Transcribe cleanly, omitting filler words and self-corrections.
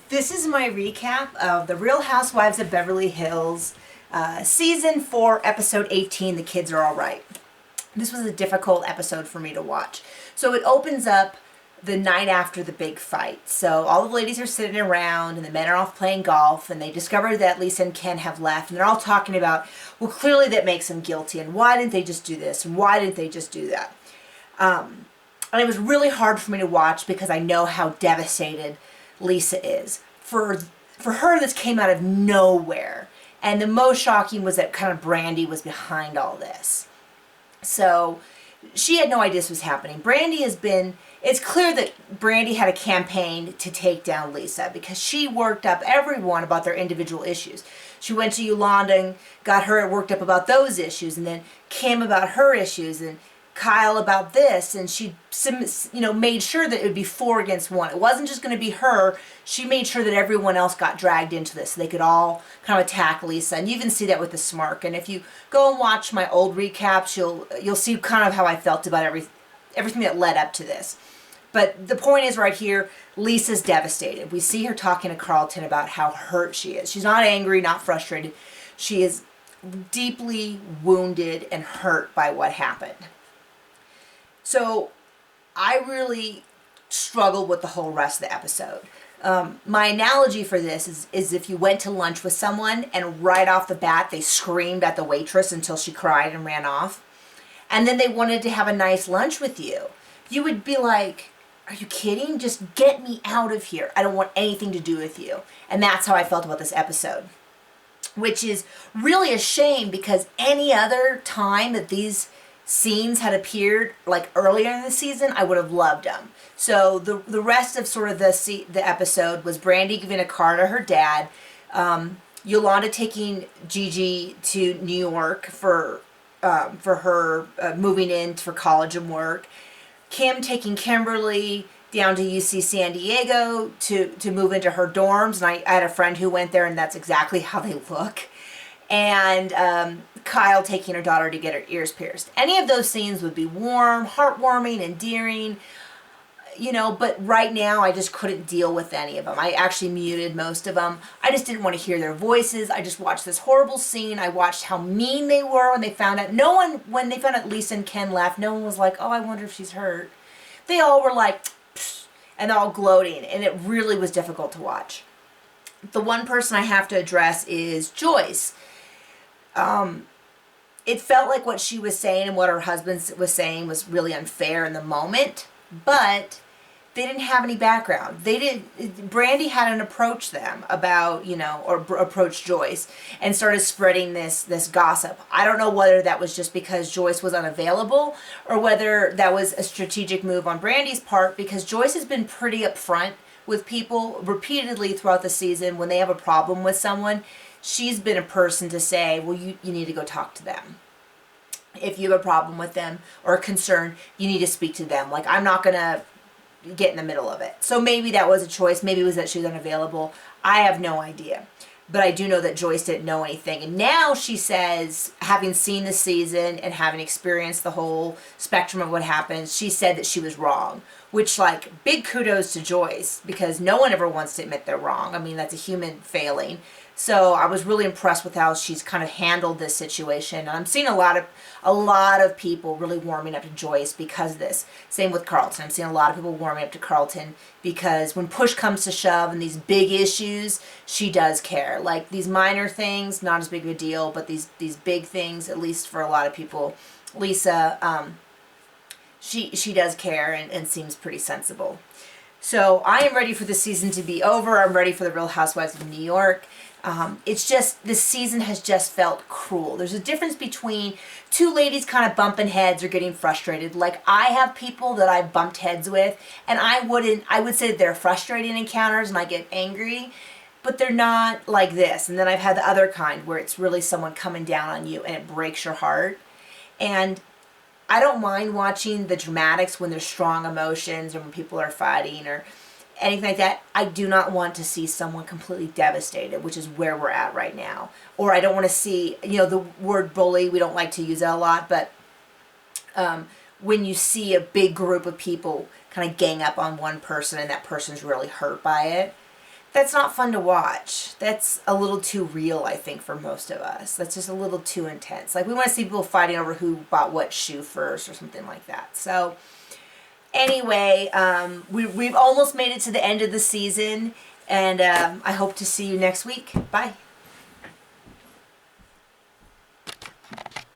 This is my recap of The Real Housewives of Beverly Hills, Season 4, Episode 18, The Kids Are All Right. This was a difficult episode for me to watch. So it opens up the night after the big fight. So all the ladies are sitting around and the men are off playing golf, and they discover that Lisa and Ken have left, and they're all talking about, well, clearly that makes them guilty, and why didn't they just do this, and why didn't they just do that? And it was really hard for me to watch because I know how devastated Lisa is. For her, this came out of nowhere. And the most shocking was that kind of Brandi was behind all this. So she had no idea this was happening. It's clear that Brandi had a campaign to take down Lisa because she worked up everyone about their individual issues. She went to Yolanda and got her worked up about those issues, and then Kim about her issues, and Kyle about this, and she made sure that it would be 4 against 1. It wasn't just going to be her. She made sure that everyone else got dragged into this so they could all kind of attack Lisa, and you even see that with the smirk. And if you go and watch my old recaps, you'll see kind of how I felt about everything that led up to this. But the point is right here, Lisa's devastated. We see her talking to Carlton about how hurt she is. She's not angry, not frustrated. She is deeply wounded and hurt by what happened. So I really struggled with the whole rest of the episode. My analogy for this is if you went to lunch with someone and right off the bat they screamed at the waitress until she cried and ran off, and then they wanted to have a nice lunch with you, you would be like, are you kidding? Just get me out of here. I don't want anything to do with you. And that's how I felt about this episode, which is really a shame because any other time that these scenes had appeared like earlier in the season, I would have loved them. So the rest of sort of the episode was Brandi giving a car to her dad, Yolanda taking Gigi to New York for her moving in for college and work, Kim taking Kimberly down to UC San Diego to move into her dorms, and I had a friend who went there, and that's exactly how they look. And Kyle taking her daughter to get her ears pierced. Any of those scenes would be warm, heartwarming, endearing, but right now I just couldn't deal with any of them. I actually muted most of them. I just didn't want to hear their voices. I just watched this horrible scene. I watched how mean they were when they found out. When they found out Lisa and Ken left, no one was like, oh, I wonder if she's hurt. They all were like, pfft, and all gloating, and it really was difficult to watch. The one person I have to address is Joyce. It felt like what she was saying and what her husband was saying was really unfair in the moment, but they didn't have any background. Brandi hadn't approached them about, or approached Joyce and started spreading this gossip. I don't know whether that was just because Joyce was unavailable or whether that was a strategic move on Brandi's part, because Joyce has been pretty upfront with people repeatedly throughout the season. When they have a problem with someone, she's been a person to say, well, you need to go talk to them. If you have a problem with them or a concern, you need to speak to them. Like, I'm not going to get in the middle of it. So maybe that was a choice. Maybe it was that she was unavailable. I have no idea. But I do know that Joyce didn't know anything. And now she says, having seen the season and having experienced the whole spectrum of what happened, she said that she was wrong. Which, big kudos to Joyce, because no one ever wants to admit they're wrong. I mean, that's a human failing. So I was really impressed with how she's kind of handled this situation. And I'm seeing a lot of people really warming up to Joyce because of this. Same with Carlton. I'm seeing a lot of people warming up to Carlton because when push comes to shove and these big issues, she does care. Like these minor things, not as big of a deal, but these big things, at least for a lot of people, Lisa, she does care and seems pretty sensible. So I am ready for the season to be over. I'm ready for the Real Housewives of New York. It's just, this season has just felt cruel. There's a difference between two ladies kind of bumping heads or getting frustrated. Like, I have people that I've bumped heads with, and I would say they're frustrating encounters and I get angry, but they're not like this. And then I've had the other kind where it's really someone coming down on you and it breaks your heart. And I don't mind watching the dramatics when there's strong emotions or when people are fighting or anything like that. I do not want to see someone completely devastated, which is where we're at right now. Or I don't want to see, the word bully, we don't like to use that a lot, but when you see a big group of people kind of gang up on one person and that person's really hurt by it, That's not fun to watch. That's a little too real, I think, for most of us. That's just a little too intense. Like, we want to see people fighting over who bought what shoe first or something like that. So, anyway, we've almost made it to the end of the season, and I hope to see you next week. Bye.